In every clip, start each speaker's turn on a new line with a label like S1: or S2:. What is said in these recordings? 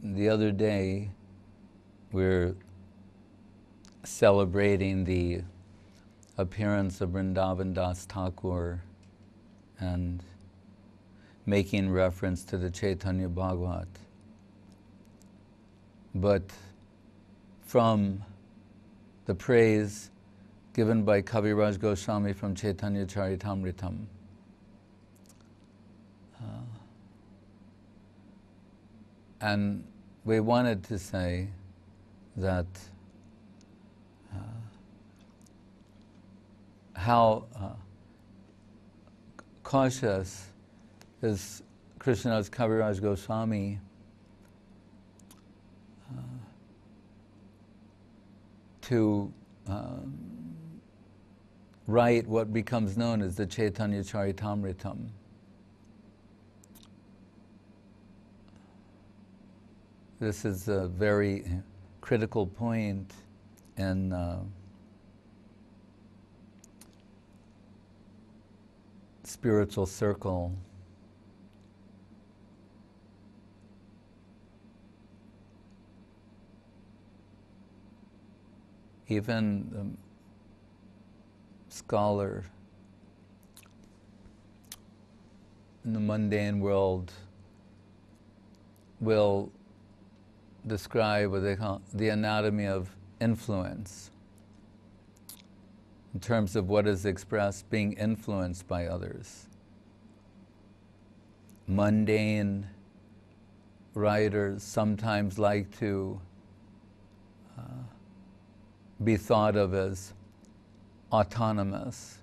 S1: the other day we're celebrating the appearance of Vrindavan Das Thakur and making reference to the Chaitanya Bhagavat. But from the praise given by Kaviraj Goswami from Chaitanya Charitamritam, and we wanted to say that how cautious is Krishna's Kaviraj Goswami to write what becomes known as the Chaitanya Charitamritam. This is a very critical point in spiritual circle. Even the scholar in the mundane world will describe what they call the anatomy of influence, in terms of what is expressed being influenced by others. Mundane writers sometimes like to be thought of as autonomous,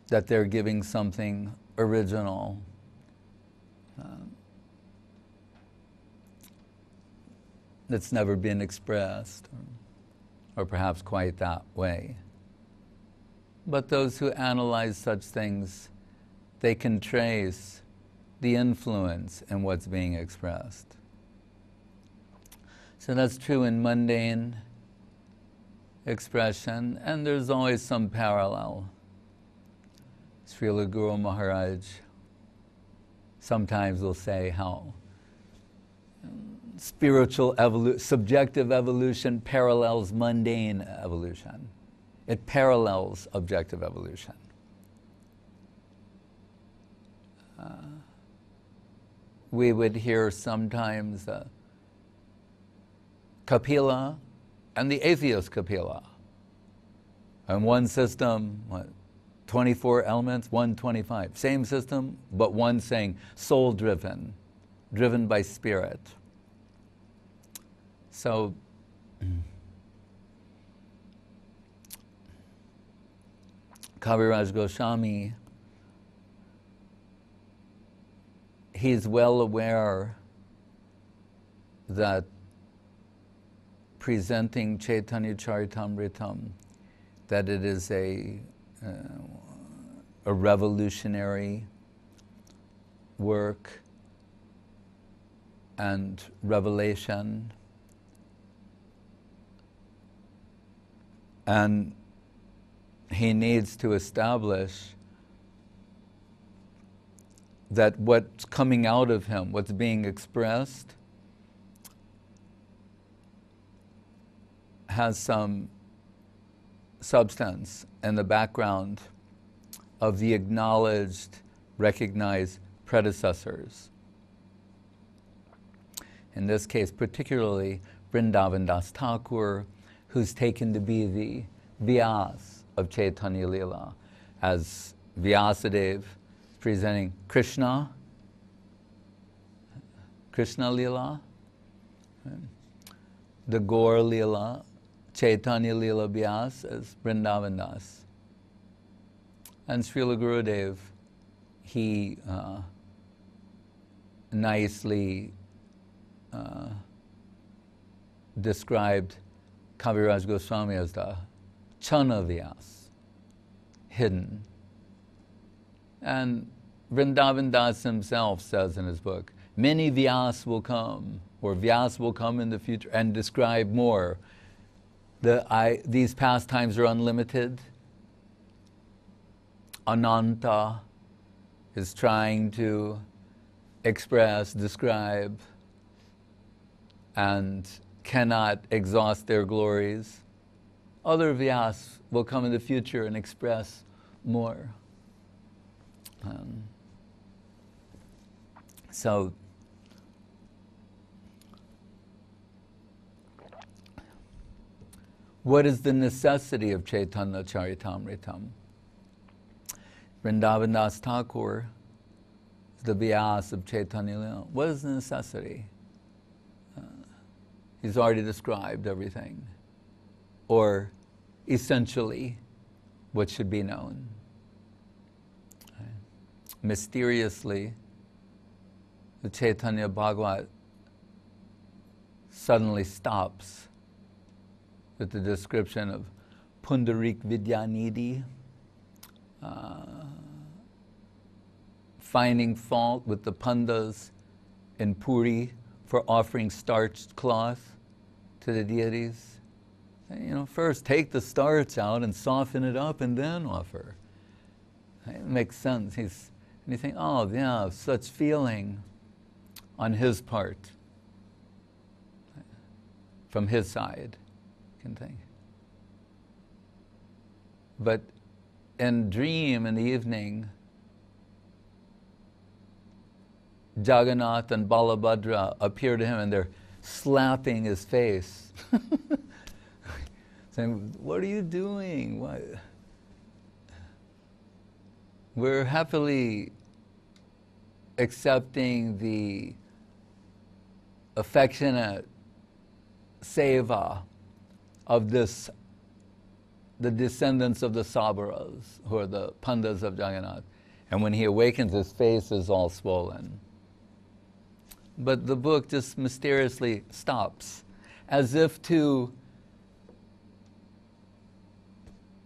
S1: that they're giving something original. That's never been expressed, or perhaps quite that way. But those who analyze such things, they can trace the influence in what's being expressed. So that's true in mundane expression, and there's always some parallel. Srila Guru Maharaj sometimes will say how spiritual subjective evolution parallels mundane evolution. It parallels objective evolution. We would hear sometimes Kapila and the atheist Kapila. And one system, 24 elements, 125. Same system, but one saying soul-driven, driven by spirit. So, Kaviraj Goswami, he's well aware that presenting Chaitanya Charitamritam, that it is a revolutionary work and revelation, and he needs to establish that what's coming out of him, what's being expressed, has some substance in the background of the acknowledged, recognized predecessors. In this case, particularly Vrindavan Das Thakur, who's taken to be the Vyas of Chaitanya Leela, as Vyasadeva presenting Krishna Leela, the Gaur Leela, Chaitanya Leela Vyas as Vrindavan Das. And Srila Gurudev, he nicely described Kaviraj Goswami as the Chana Vyas, hidden. And Vrindavan Das himself says in his book, many Vyas will come, or Vyas will come in the future and describe more. These pastimes are unlimited. Ananta is trying to express, describe and cannot exhaust their glories. Other Vyas will come in the future and express more. So, what is the necessity of Chaitanya Charitamritam? Vrindavan Das Thakur, the Vyas of Chaitanya Lila. What is the necessity? He's already described everything, or essentially what should be known. Mysteriously, the Chaitanya Bhagavat suddenly stops with the description of Pundarik Vidyanidhi, finding fault with the pandas in Puri for offering starched cloth to the deities. And, first take the starch out and soften it up and then offer. It makes sense. And you think, oh yeah, such feeling on his part, from his side, you can think. But in dream in the evening, Jagannath and Balabhadra appear to him and they're slapping his face. Saying, what are you doing? Why? We're happily accepting the affectionate seva of the descendants of the Sabaras, who are the pandas of Jagannath. And when he awakens, his face is all swollen. But the book just mysteriously stops, as if to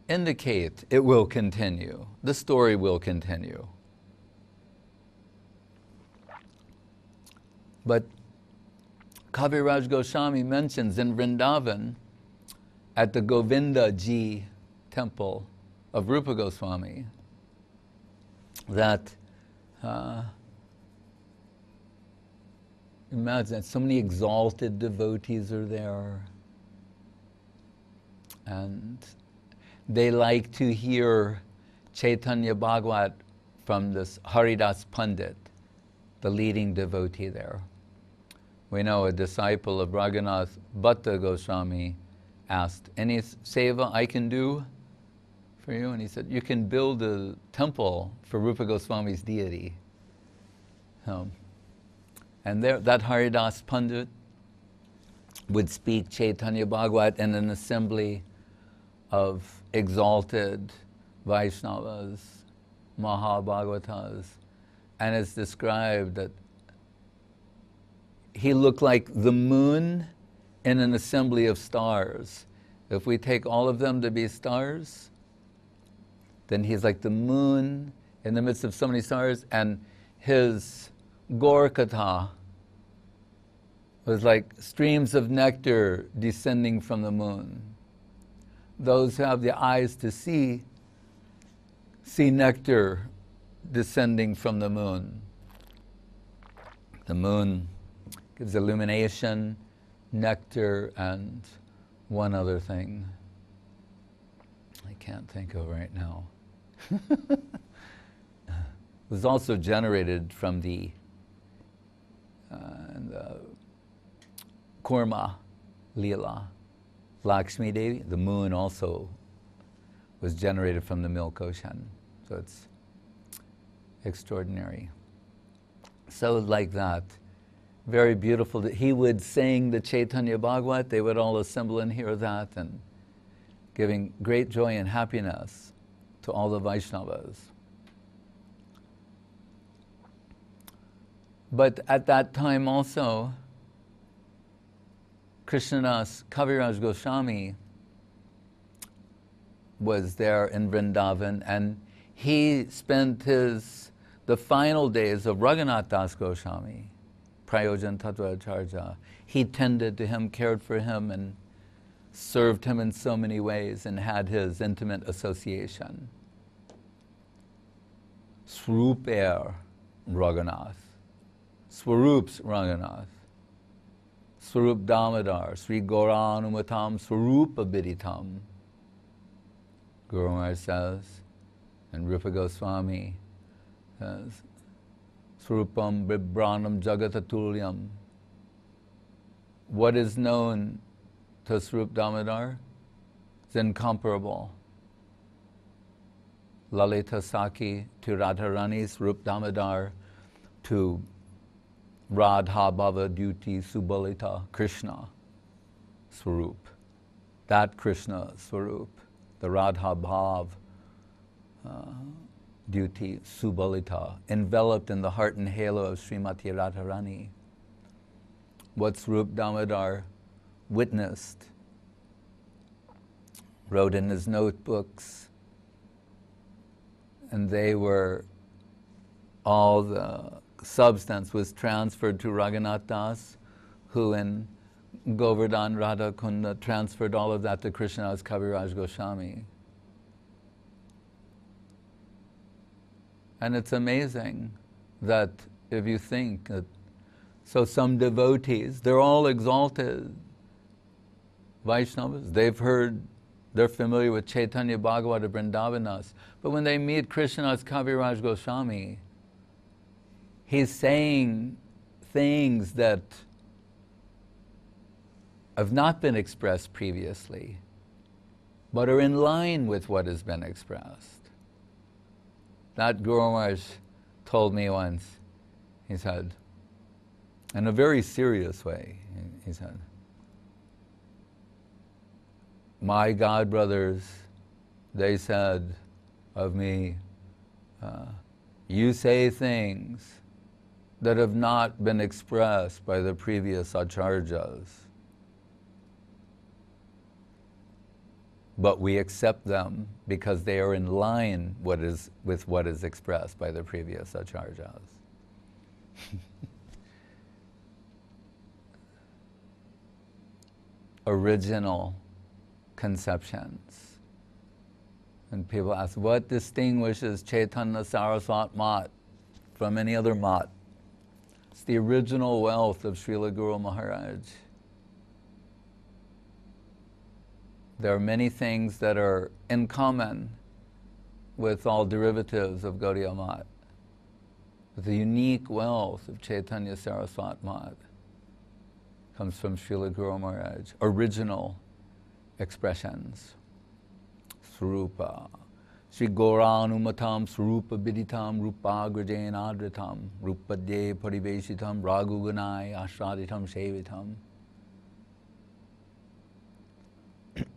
S1: indicate it will continue. The story will continue. But Kaviraj Goswami mentions in Vrindavan, at the Govinda Ji temple of Rupa Goswami, that imagine so many exalted devotees are there, and they like to hear Chaitanya Bhagavat from this Haridas Pandit, the leading devotee there. We know a disciple of Raghunath Bhatta Goswami asked, any seva I can do for you? And he said, you can build a temple for Rupa Goswami's deity. And there, that Haridas Pandit would speak Chaitanya Bhagavat in an assembly of exalted Vaishnavas, Mahabhagavatas, and it's described that he looked like the moon in an assembly of stars. If we take all of them to be stars, then he's like the moon in the midst of so many stars, and his Gorkatha was like streams of nectar descending from the moon. Those who have the eyes to see nectar descending from the moon. The moon gives illumination, nectar, and one other thing I can't think of right now. It was also generated from the Kurma Leela. Lakshmi Devi, the moon, also was generated from the milk ocean. So it's extraordinary. So like that, very beautiful. He would sing the Chaitanya Bhagavat, they would all assemble and hear that, and giving great joy and happiness to all the Vaishnavas. But at that time also, Krishnadas Kaviraj Goswami was there in Vrindavan, and he spent the final days of Raghunath Das Goswami, Prayojan Tattva Acharya. He tended to him, cared for him, and served him in so many ways, and had his intimate association. Swarup Raghunath, Swarup's Raghunath. Swarup Damodar, Sri Gauranumatam Swarupa Biditam. Guru Maharaj says, and Rupa Goswami says, Swarupam Bibranam Jagatatulyam. What is known to Swarup Damodar is incomparable. Lalita Saki to Radharani, Swarup Damodar to Radha Bhava Duty Subalita, Krishna Swarup. That Krishna Swarup, the Radha Bhav duty Subalita, enveloped in the heart and halo of Srimati Radharani. What Swarup Damodar witnessed, wrote in his notebooks, and they were, all the substance was transferred to Raghunath Das, who in Govardhan Radha Kunda transferred all of that to Krishnadas Kaviraj Goswami. And it's amazing that if you think that, so some devotees, they're all exalted Vaishnavas, they've heard, they're familiar with Chaitanya Bhagavata Vrindavandas, but when they meet Krishnadas Kaviraj Goswami, he's saying things that have not been expressed previously, but are in line with what has been expressed. That Guru Maharaj told me once, he said, in a very serious way, he said, my God brothers, they said of me, you say things that have not been expressed by the previous acharyas, but we accept them because they are in line with what is expressed by the previous acharyas. Original conceptions. And people ask, what distinguishes Chaitanya Saraswat Mat from any other mat? It's the original wealth of Srila Guru Maharaj. There are many things that are in common with all derivatives of Gaudiya Mat. But the unique wealth of Chaitanya Saraswat Mat comes from Srila Guru Maharaj, original expressions. Swarupa. Sri Gauranumatam Swarupa Biditam Rupagrajen Adritam Rupadye Pariveshitam Raguganai Ashraditam Shevitam.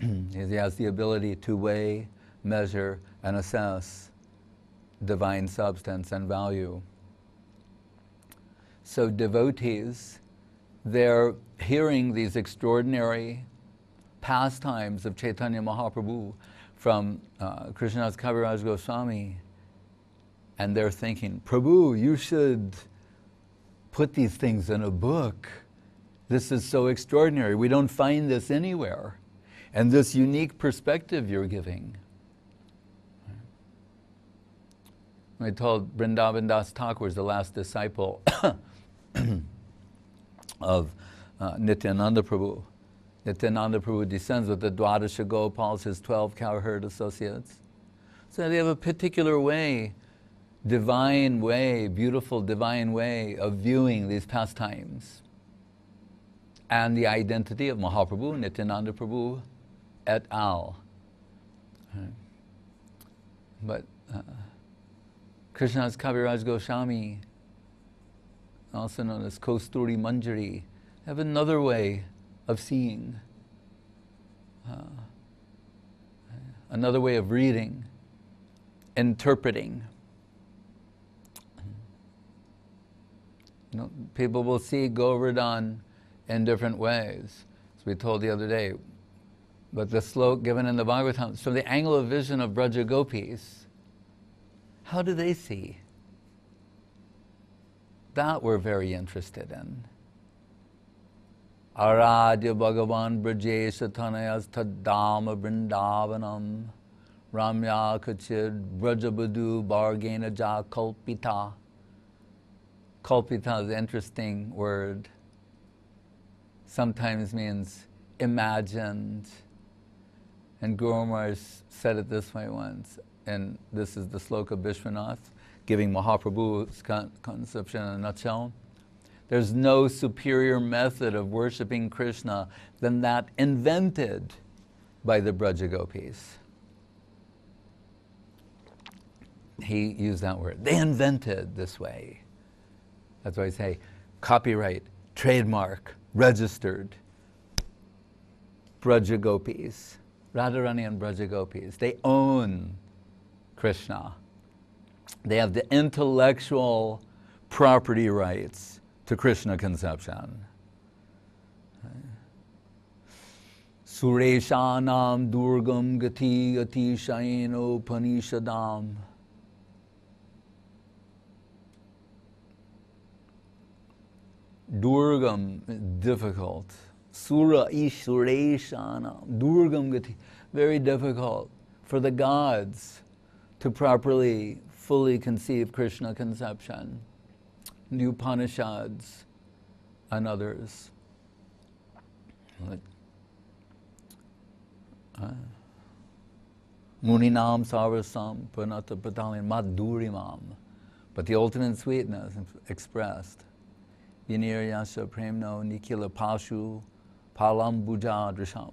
S1: He has the ability to weigh, measure, and assess divine substance and value. So devotees, they're hearing these extraordinary pastimes of Chaitanya Mahaprabhu from Krishnadas Kaviraj Goswami, and they're thinking, Prabhu, you should put these things in a book. This is so extraordinary. We don't find this anywhere. And this unique perspective you're giving. I told Vrindavan Das Thakur was the last disciple of Nityananda Prabhu. Nityananda Prabhu descends with the Dwadasha Gopals, his 12 cowherd associates. So they have a particular way, divine way, beautiful divine way of viewing these pastimes. And the identity of Mahaprabhu, Nityananda Prabhu, et al. But Krishnadas Kaviraj Goswami, also known as Kosturi Manjari, have another way of seeing, another way of reading, interpreting. You know, people will see Govardhan in different ways. As we told the other day, but the slok given in the Bhagavatam is from the angle of vision of Braja Gopis. How do they see? That we're very interested in. Aradya Bhagavan Brajesha Tanayas Tadama Vrindavanam Ramya Kachid Brajabadu Bargena Ja Kalpita. Kalpita is an interesting word. sometimes means imagined. And Guru Maharaj said it this way once, and this is the sloka Vishwanath, giving Mahaprabhu's conception in a nutshell. There's no superior method of worshipping Krishna than that invented by the Braja Gopis. He used that word. They invented this way. That's why I say copyright, trademark, registered. Braja Gopis, Radharani and Braja Gopis, they own Krishna. They have the intellectual property rights to Krishna conception. Sureshanam durgam gati ati shaino panishadam. Durgam, difficult. Sura Ishureshana, Durgam Gati, very difficult for the gods to properly, fully conceive Krishna conception. The Upanishads and others. Muninam Sarvasam Pranata Patalin Madhurimam. But the ultimate sweetness expressed. Vinir Premno Nikila Pashu Palam Buja Drisham.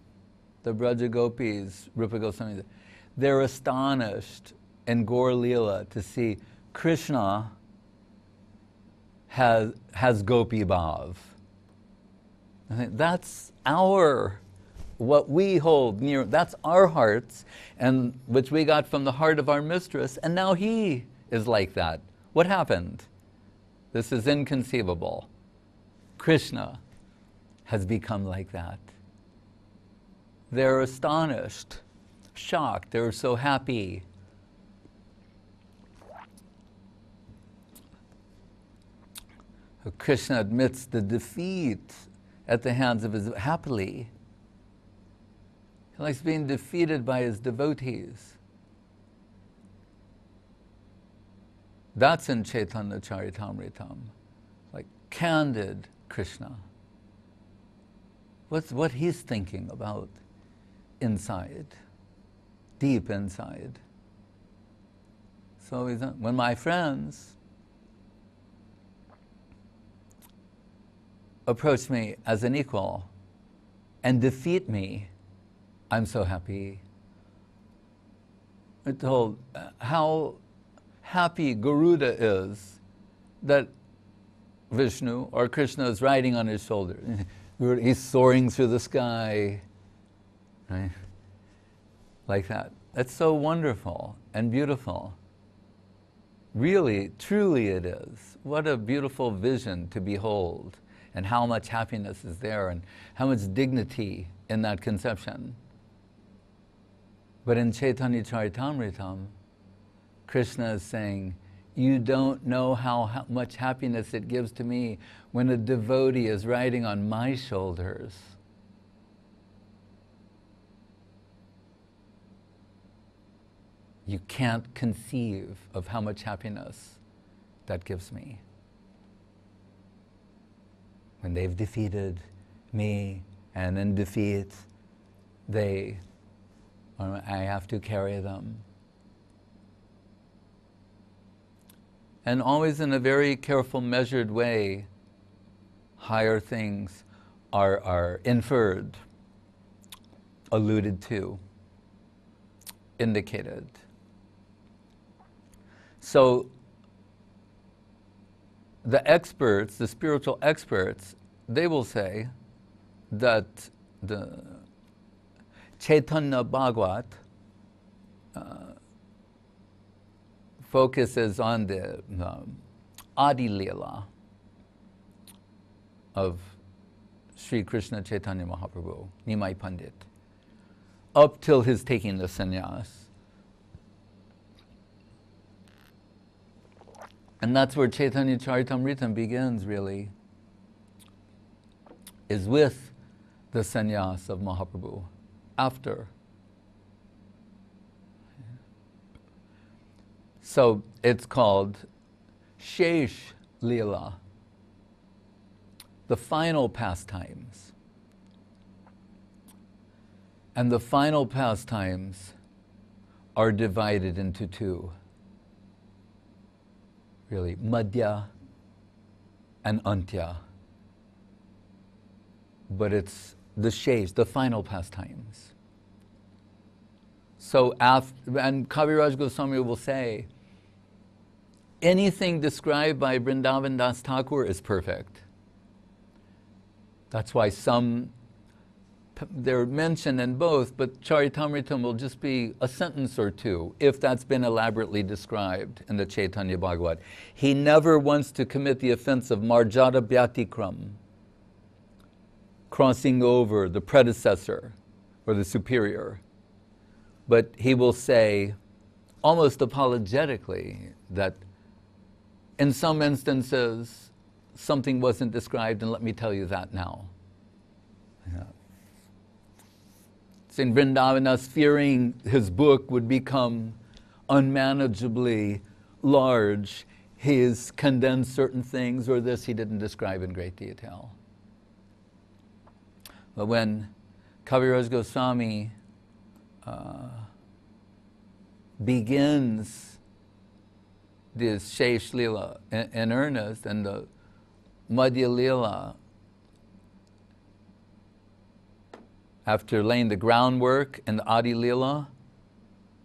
S1: The Braja Gopis, Rupa Goswami, they're astonished in Gaur Leela to see Krishna has Gopi Bhav. I think that's what we hold near, that's our hearts, and which we got from the heart of our mistress, and now he is like that. What happened? This is inconceivable. Krishna has become like that. They're astonished, shocked, they're so happy. Krishna admits the defeat at the hands of his, happily. He likes being defeated by his devotees. That's in Chaitanya Charitamritam, like candid Krishna. What he's thinking about inside, deep inside. So when my friends approach me as an equal and defeat me, I'm so happy. We're told how happy Garuda is that Vishnu or Krishna is riding on his shoulder. He's soaring through the sky, right? Like that. That's so wonderful and beautiful. Really, truly it is. What a beautiful vision to behold, and how much happiness is there, and how much dignity in that conception. But in Chaitanya Charitamritam, Krishna is saying, you don't know how much happiness it gives to me when a devotee is riding on my shoulders. You can't conceive of how much happiness that gives me. When they've defeated me, and in defeat, I have to carry them. And always in a very careful, measured way, higher things are inferred, alluded to, indicated. So the experts, the spiritual experts, they will say that the Chaitanya Bhagavat focuses on the Adi Leela of Sri Krishna Chaitanya Mahaprabhu, Nimai Pandit, up till his taking the sannyas. And that's where Chaitanya Charitamrita begins, really, is with the sannyas of Mahaprabhu, after. So it's called Shesh Leela, the final pastimes. And the final pastimes are divided into two. Really, Madhya and Antya. But it's the Shesh, the final pastimes. So, and Kaviraj Goswami will say, anything described by Vrindavan Das Thakur is perfect. That's why they're mentioned in both, but Charitamritam will just be a sentence or two, if that's been elaborately described in the Chaitanya Bhagavat. He never wants to commit the offense of Marjata Bhyatikram, crossing over the predecessor or the superior. But he will say, almost apologetically, that in some instances, something wasn't described, and let me tell you that now. Yeah. Saint Vrindavandas, fearing his book would become unmanageably large, he has condensed certain things, or this he didn't describe in great detail. But when Kaviraj Goswami begins this Shesh Leela in earnest, and the Madhya Leela, after laying the groundwork in the Adi Leela,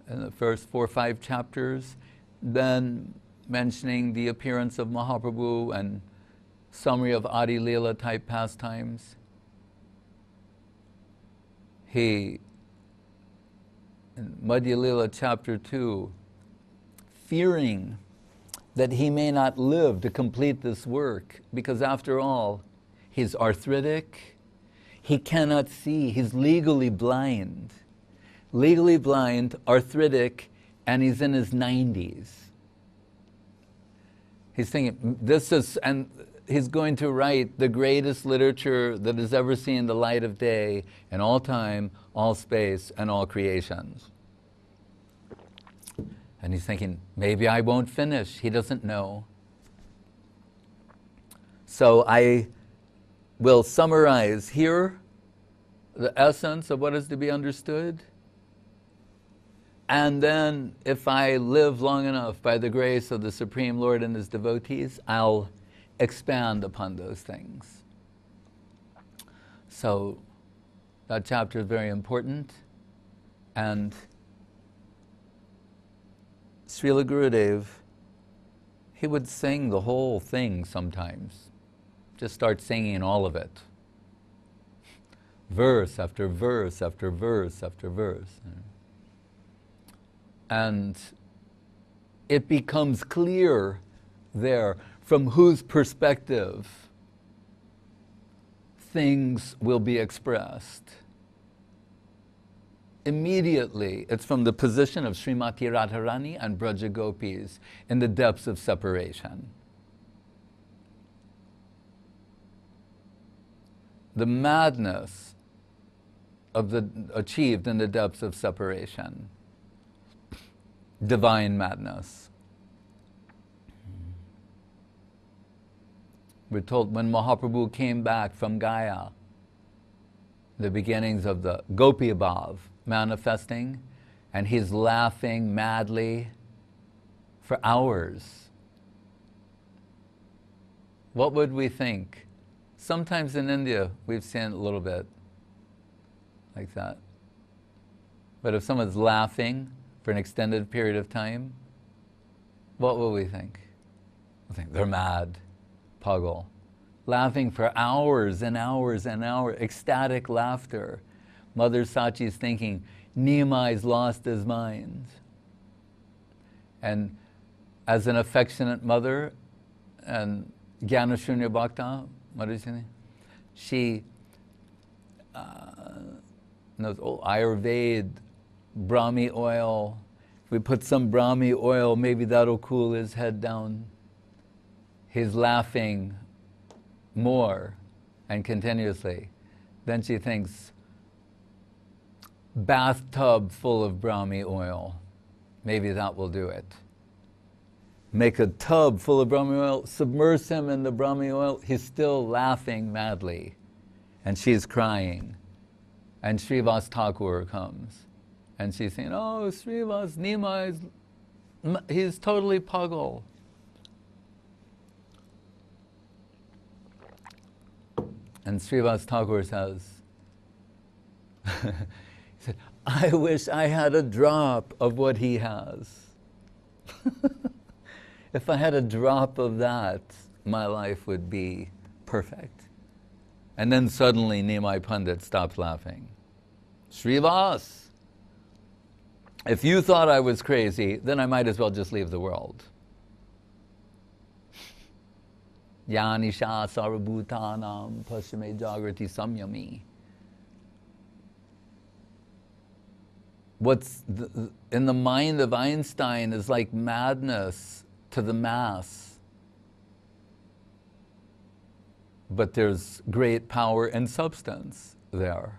S1: in the first 4 or 5 chapters, then mentioning the appearance of Mahaprabhu and summary of Adi Leela type pastimes, he, in Madhya Leela chapter 2, fearing that he may not live to complete this work, because after all, he's arthritic, he cannot see, he's legally blind, arthritic, and he's in his 90s. He's thinking, and he's going to write the greatest literature that has ever seen the light of day in all time, all space, and all creations. And he's thinking, maybe I won't finish. He doesn't know. So I will summarize here the essence of what is to be understood. And then, if I live long enough by the grace of the Supreme Lord and His devotees, I'll expand upon those things. So that chapter is very important. And Srila Gurudev, he would sing the whole thing sometimes. Just start singing all of it. Verse after verse after verse after verse. And it becomes clear there from whose perspective things will be expressed. Immediately, it's from the position of Srimati Radharani and Braja Gopis in the depths of separation. The madness achieved in the depths of separation. Divine madness. We're told when Mahaprabhu came back from Gaya, the beginnings of the Gopi Bhav manifesting, and he's laughing madly for hours. What would we think? Sometimes in India, we've seen a little bit like that. But if someone's laughing for an extended period of time, what will we think? We'll think they're mad, pagal. Laughing for hours and hours and hours, ecstatic laughter. Mother Sachi's thinking, Niyamai's lost his mind. And as an affectionate mother, and Gyanashunya Bhakta, she knows Ayurveda, Brahmi oil. If we put some Brahmi oil, maybe that'll cool his head down. He's laughing more and continuously. Then she thinks, bathtub full of Brahmi oil. Maybe that will do it. Make a tub full of Brahmi oil, submerge him in the Brahmi oil, he's still laughing madly. And she's crying. And Srivas Thakur comes. And she's saying, oh, Srivas, Nima he's totally pagal. And Srivas Thakur says, he said, I wish I had a drop of what he has. If I had a drop of that, my life would be perfect. And then suddenly Nimai Pandit stopped laughing. Srivas, if you thought I was crazy, then I might as well just leave the world. Yanisha sarvabhutanam paschime jagrati samyami. What's in the mind of Einstein is like madness to the mass. But there's great power and substance there.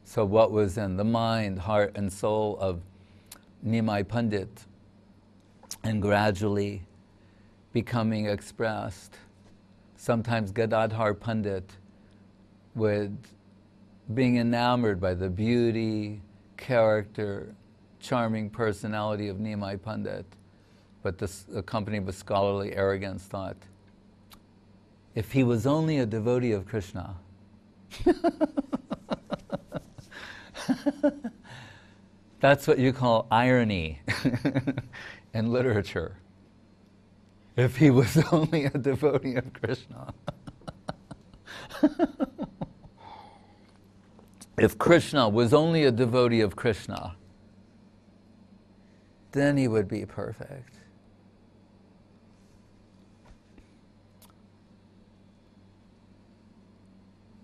S1: So what was in the mind, heart, and soul of Nimai Pandit, and gradually becoming expressed. Sometimes Gadadhar Pandit would, being enamored by the beauty, character, charming personality of Nimai Pandit, but this, accompanied with scholarly arrogance, thought, if he was only a devotee of Krishna, that's what you call irony in literature. If he was only a devotee of Krishna. If Krishna was only a devotee of Krishna, then he would be perfect.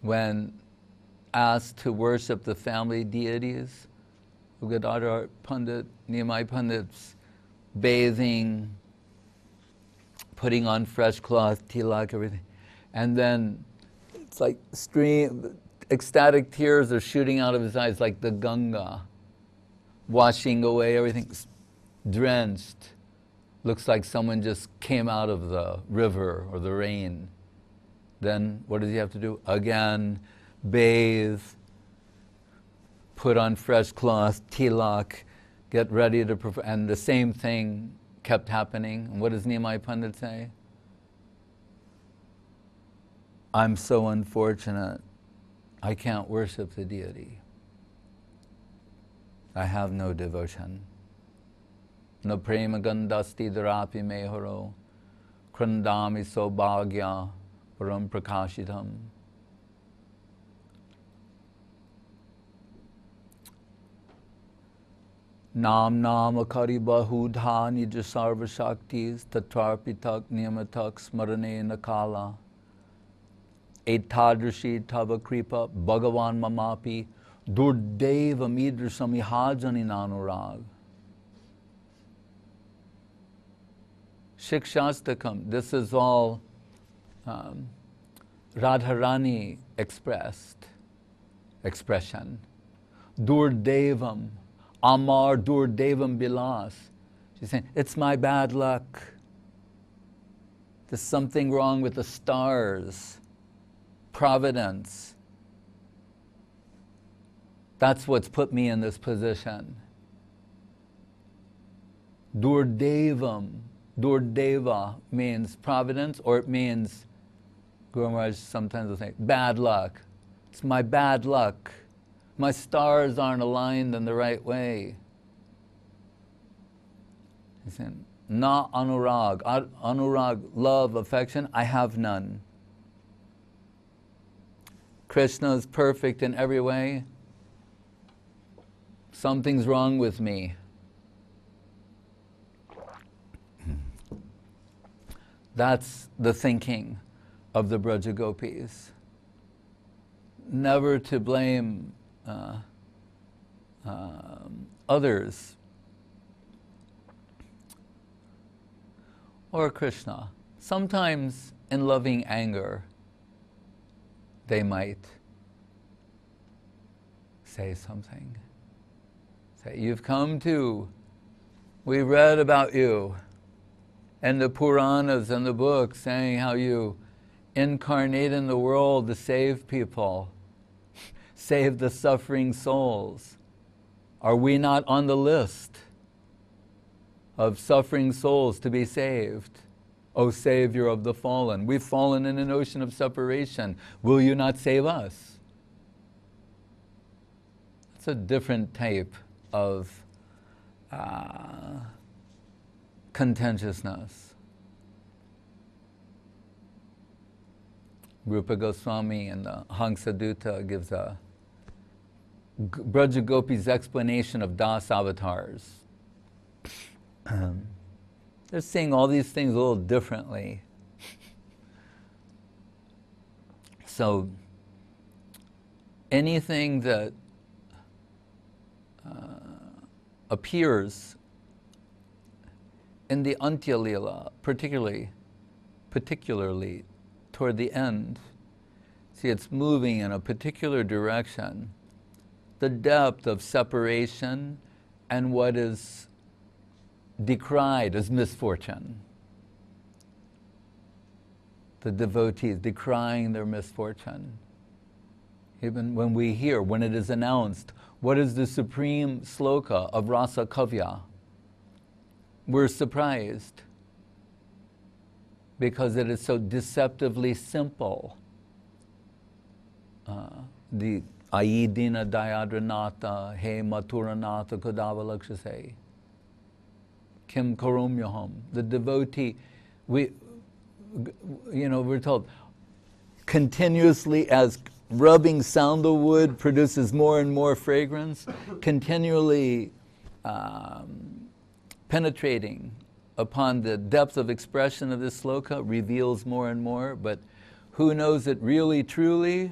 S1: When asked to worship the family deities, Gadadhar Pandit, Nimai Pandit's bathing, putting on fresh cloth, tilak, everything. And then it's like ecstatic tears are shooting out of his eyes like the Ganga, washing away everything, drenched. Looks like someone just came out of the river or the rain. Then what does he have to do? Again, bathe, put on fresh cloth, tilak, get ready to perform. And the same thing kept happening. And what does Nimai Pandit say? I'm so unfortunate. I can't worship the deity. I have no devotion. No prema gandasti dharapi meharo, krandami sobhagya param prakashitam. Nam akari bahudha nija sarva shaktis tatarpitak niyamatak smarane nakala. Etadrashi tava kripa bhagavan mamapi durdeva midrasam ihajani nanurag. Shikshastakam, this is all Radharani expression. Durdevam, Amar Durdevam Bilas. She's saying, it's my bad luck. There's something wrong with the stars. Providence. That's what's put me in this position. Durdevam. Durdeva means providence, or it means, Guru Maharaj sometimes will say, bad luck. It's my bad luck. My stars aren't aligned in the right way. He's saying, na anurag. Anurag, love, affection, I have none. Krishna is perfect in every way. Something's wrong with me. That's the thinking of the Braja Gopis. Never to blame others or Krishna. Sometimes in loving anger, they might say something. Say, you've come to, we read about you and the Puranas and the books saying how you incarnate in the world to save people. save the suffering souls. Are we not on the list of suffering souls to be saved? O Savior of the fallen, we've fallen in an ocean of separation. Will you not save us? It's a different type of contentiousness. Rupa Goswami in the Hansadutta gives a Braja Gopi's explanation of Das avatars. They're seeing all these things a little differently. So anything that appears in the Antya Lila, particularly toward the end, see, it's moving in a particular direction. The depth of separation and what is decried as misfortune. The devotees decrying their misfortune. Even when we hear, when it is announced, what is the supreme sloka of Rasa Kavya? We're surprised because it is so deceptively simple. The Ayidina Dayadranatha, He Maturanatha Kudavalakshase, Kim Karomyaham. The devotee, we're told, continuously as rubbing sandalwood produces more and more fragrance, continually penetrating upon the depth of expression of this sloka reveals more and more, but who knows it really, truly?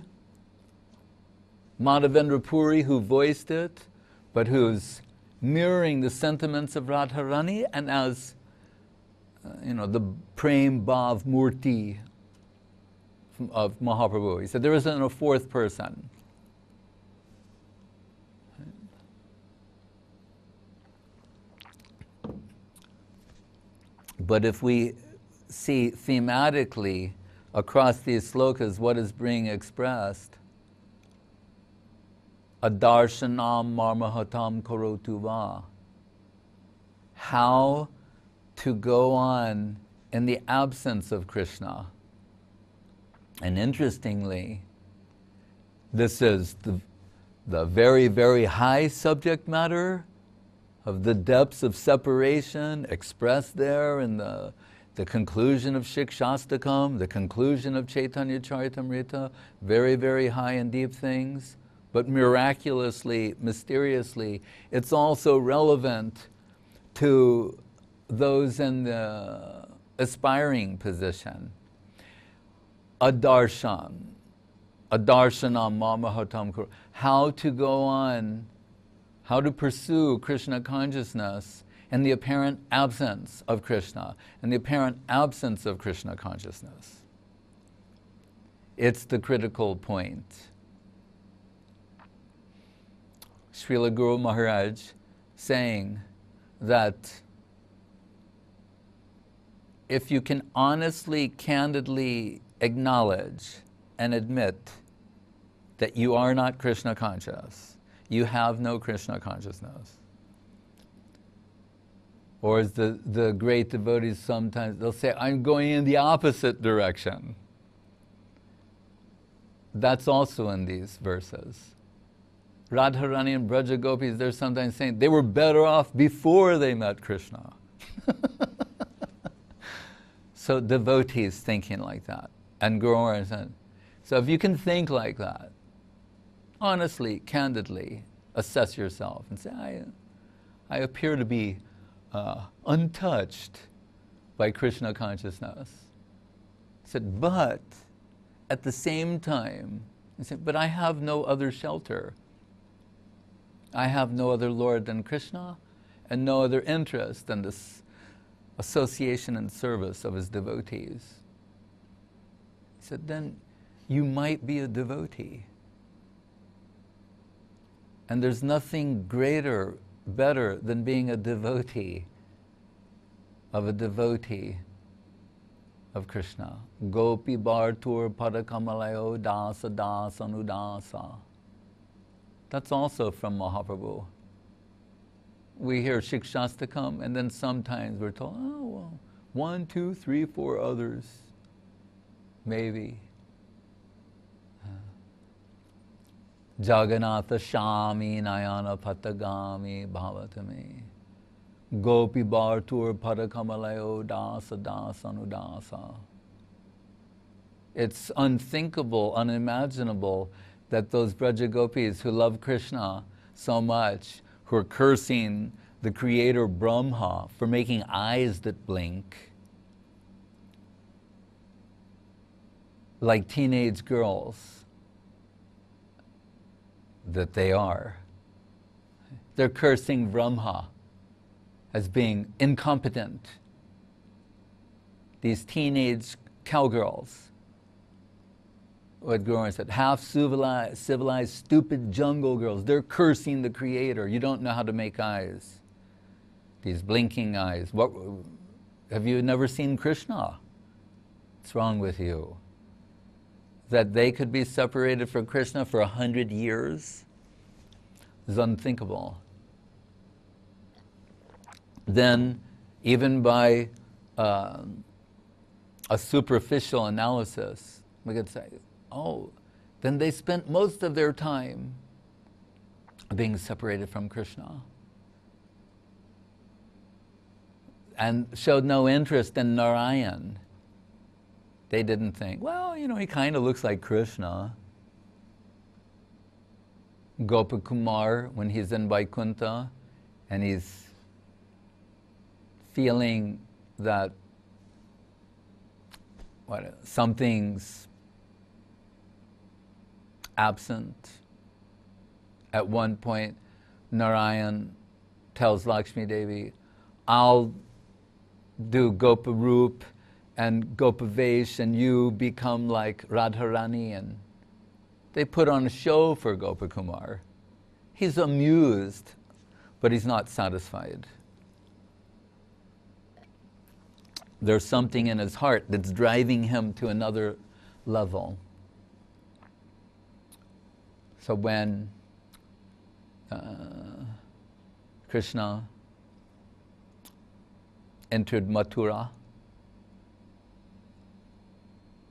S1: Madhavendra Puri, who voiced it, but who's mirroring the sentiments of Radharani, and as the Prem Bhav Murti of Mahaprabhu. He said there isn't a fourth person. But if we see thematically across these slokas what is being expressed, Adarshanam marmahatam korotu va. How to go on in the absence of Krishna. And interestingly, this is the very, very high subject matter of the depths of separation expressed there in the conclusion of Shikshastakam, the conclusion of Chaitanya Charitamrita, very, very high and deep things. But miraculously, mysteriously, it's also relevant to those in the aspiring position. Adarshanam mamahatam kuru. How to go on, how to pursue Krishna consciousness in the apparent absence of Krishna, in the apparent absence of Krishna consciousness. It's the critical point. Srila Guru Maharaj saying that if you can honestly, candidly acknowledge and admit that you are not Krishna conscious, you have no Krishna consciousness. Or as the great devotees sometimes, they'll say, I'm going in the opposite direction. That's also in these verses. Radharani and Braja Gopis, they're sometimes saying they were better off before they met Krishna. So devotees thinking like that. And growers. So if you can think like that, honestly, candidly, assess yourself and say, I appear to be untouched by Krishna consciousness. He said, but at the same time, he said, but I have no other shelter. I have no other Lord than Krishna and no other interest than this association and service of his devotees. He said, then you might be a devotee. And there's nothing greater, better than being a devotee of Krishna. Gopi Bhartur Padakamalayo Dasa Dasa Anudasa. That's also from Mahaprabhu. We hear Shikshastakam, and then sometimes we're told, oh, well, 1, 2, 3, 4 others, maybe. Jagannatha Shami Nayana Patagami Bhavatami Gopi Bhartur Padakamalayo Dasa Dasa Anudasa. It's unthinkable, unimaginable that those Braja Gopis who love Krishna so much, who are cursing the creator Brahma for making eyes that blink, like teenage girls that they are. They're cursing Brahma as being incompetent. These teenage cowgirls, what Guru said, half civilized, stupid jungle girls, they're cursing the creator. You don't know how to make eyes. These blinking eyes. What, have you never seen Krishna? What's wrong with you? That they could be separated from Krishna for 100 years is unthinkable. Then, even by a superficial analysis, we could say, oh, then they spent most of their time being separated from Krishna and showed no interest in Narayan. They didn't think, well, you know, he kind of looks like Krishna. Gopakumar, when he's in Vaikuntha and he's feeling that something's absent. At one point, Narayan tells Lakshmi Devi, I'll do Goparup and Gopavesh, and you become like Radharani, and they put on a show for Gopakumar. He's amused, but he's not satisfied. There's something in his heart that's driving him to another level. So when Krishna entered Mathura,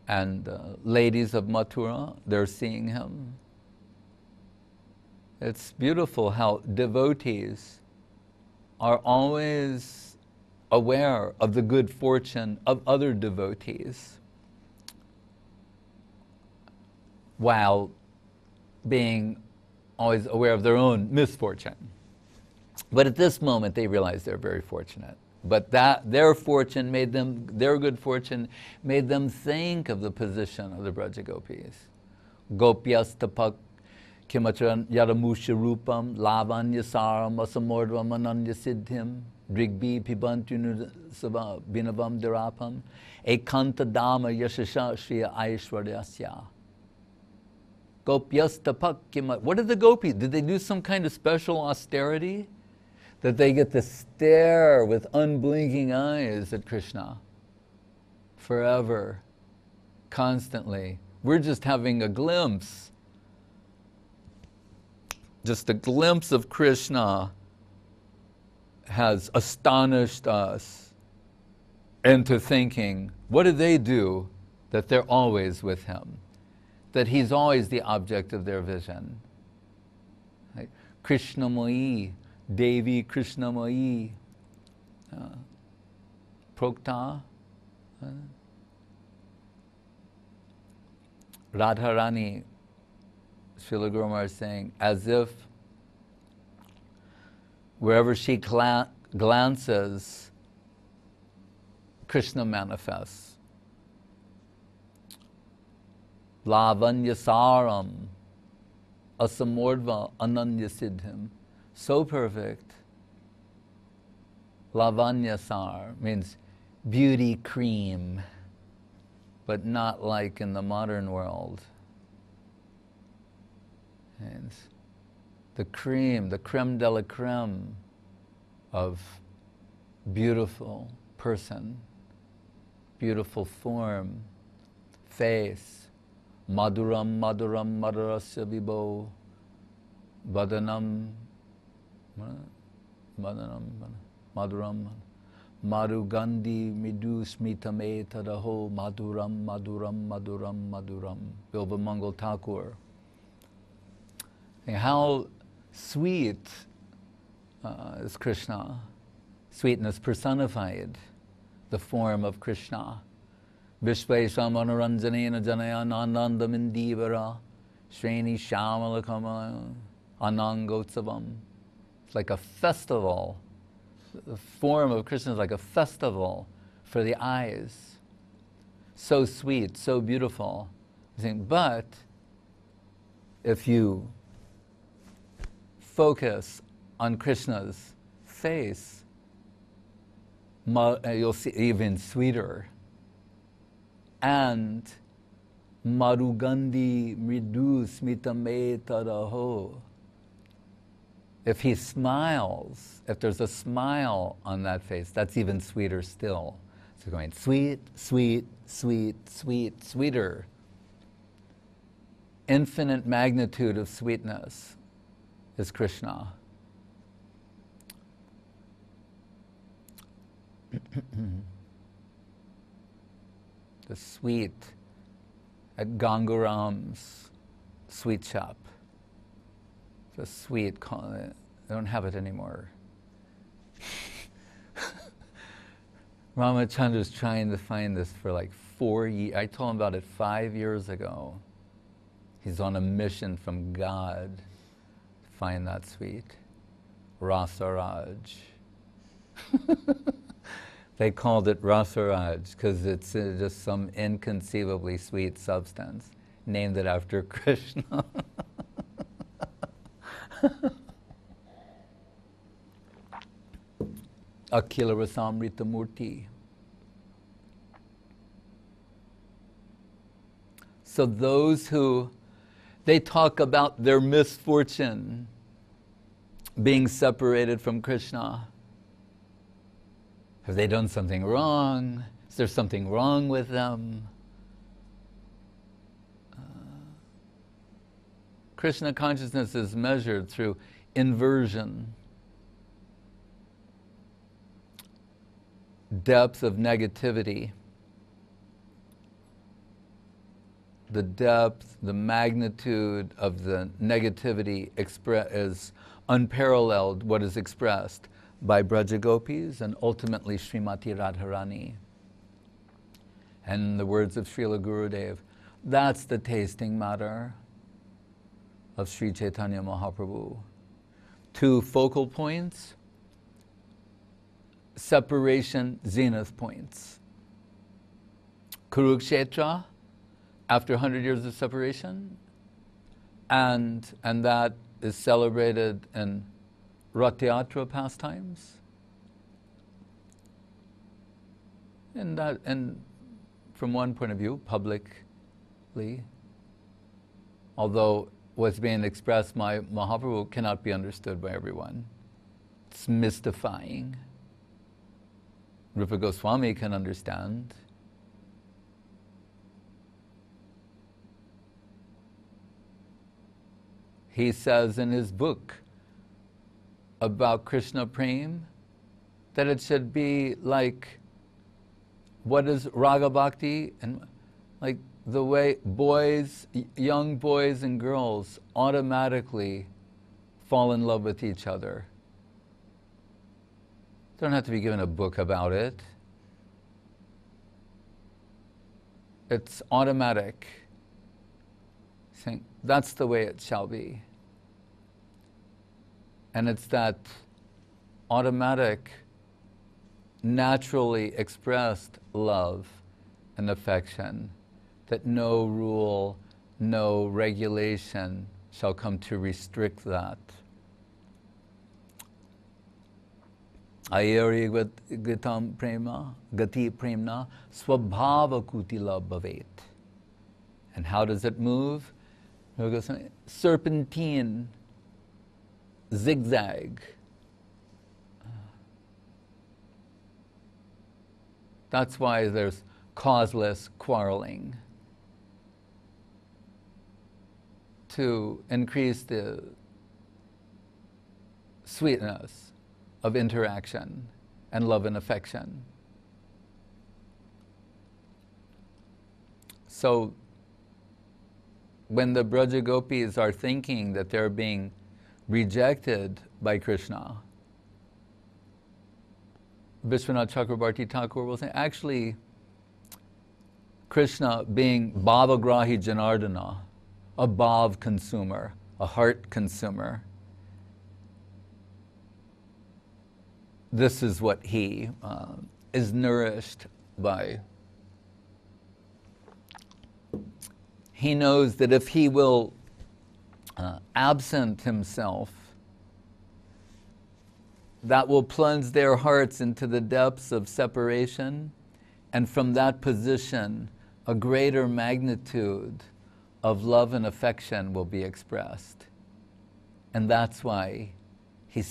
S1: and ladies of Mathura, they're seeing him. It's beautiful how devotees are always aware of the good fortune of other devotees while being always aware of their own misfortune. But at this moment, they realize they're very fortunate. But that their fortune made them, their good fortune made them think of the position of the Braja Gopis. Gopyastapak kimacharan yaramusha rupam lavanya saram asamordvam ananya siddhim drigbi pibantu binavam dirapam ekanta dama yashasha shriya aishwaryasya. Gopyastapak kimacharan. What did the gopis? Did they do some kind of special austerity? That they get to stare with unblinking eyes at Krishna forever, constantly. We're just having a glimpse. Just a glimpse of Krishna has astonished us into thinking, what do they do that they're always with him? That he's always the object of their vision. Like, Krishnamai, Devi Krishnamai, Prokta, Radharani, Srila Guru Maharaj is saying, as if wherever she glances, Krishna manifests. Lavanya saram, asamordva ananya siddhim. So perfect. Lavanya sar means beauty cream, but not like in the modern world. And the cream, the creme de la creme of beautiful person, beautiful form, face. Maduram maduram madurasya vibho Vadanam, Vadanam, Madhuram, Madhugandhi Midu Smitame Tadaho Madhuram, Madhuram, Madhuram, Madhuram. Bilba Mangal Thakur. And how sweet is Krishna. Sweetness personified, the form of Krishna. Vishvesham Manoranjanena Janayan Anandam Indivara Shreni Shamalakama Anangotsavam. It's like a festival. The form of Krishna is like a festival for the eyes. So sweet, so beautiful. But if you focus on Krishna's face, you'll see even sweeter. And Marugandhi Mridu Smitame Tadaho. If he smiles, if there's a smile on that face, that's even sweeter still. So going sweet, sweet, sweet, sweet, sweeter. Infinite magnitude of sweetness is Krishna. The sweet at Gangaram's sweet shop. The sweet, they don't have it anymore. Ramachandra's trying to find this for like 4 years. I told him about it 5 years ago. He's on a mission from God to find that sweet. Rasaraj. They called it Rasaraj because it's just some inconceivably sweet substance, named it after Krishna. Akhila Rasamrita Murti. So those who, they talk about their misfortune, being separated from Krishna. Have they done something wrong? Is there something wrong with them? Krishna consciousness is measured through inversion, depth of negativity, the depth, the magnitude of the negativity is unparalleled, what is expressed by Brajagopis and ultimately Srimati Radharani. And in the words of Srila Gurudev, that's the tasting matter of Sri Chaitanya Mahaprabhu. 2 focal points, separation zenith points. Kurukshetra, after 100 years of separation, and that is celebrated in Rath-yatra pastimes. And from one point of view, publicly, although what's being expressed by Mahaprabhu cannot be understood by everyone. It's mystifying. Rupa Goswami can understand. He says in his book about Krishna Prem that it should be like, what is Raga Bhakti? And like the way boys, young boys and girls automatically fall in love with each other. They don't have to be given a book about it. It's automatic. Saying, that's the way it shall be. And it's that automatic, naturally expressed love and affection that no rule, no regulation shall come to restrict that. Ayari gatam prema, gati premna, swabhava kutila bhavet. And how does it move? Serpentine, zigzag. That's why there's causeless quarreling. To increase the sweetness of interaction and love and affection. So when the Braja Gopis are thinking that they're being rejected by Krishna, Vishwanath Chakrabarti Thakur will say, actually, Krishna being bhavagrahi janardana, a bhav consumer, a heart consumer, this is what he is nourished by. He knows that if he will absent himself, that will plunge their hearts into the depths of separation, and from that position, a greater magnitude of love and affection will be expressed. And that's why he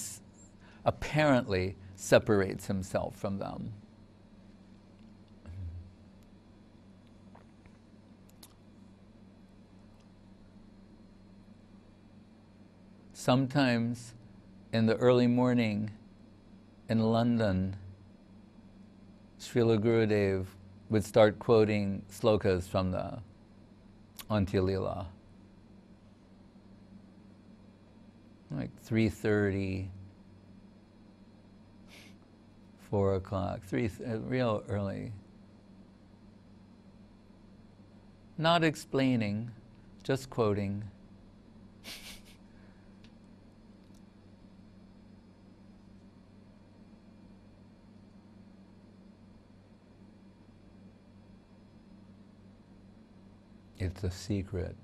S1: apparently separates himself from them. Sometimes in the early morning in London, Srila Gurudev would start quoting slokas from the Antya Lila. Like 3:30, 4 o'clock, real early. Not explaining, just quoting. It's a secret.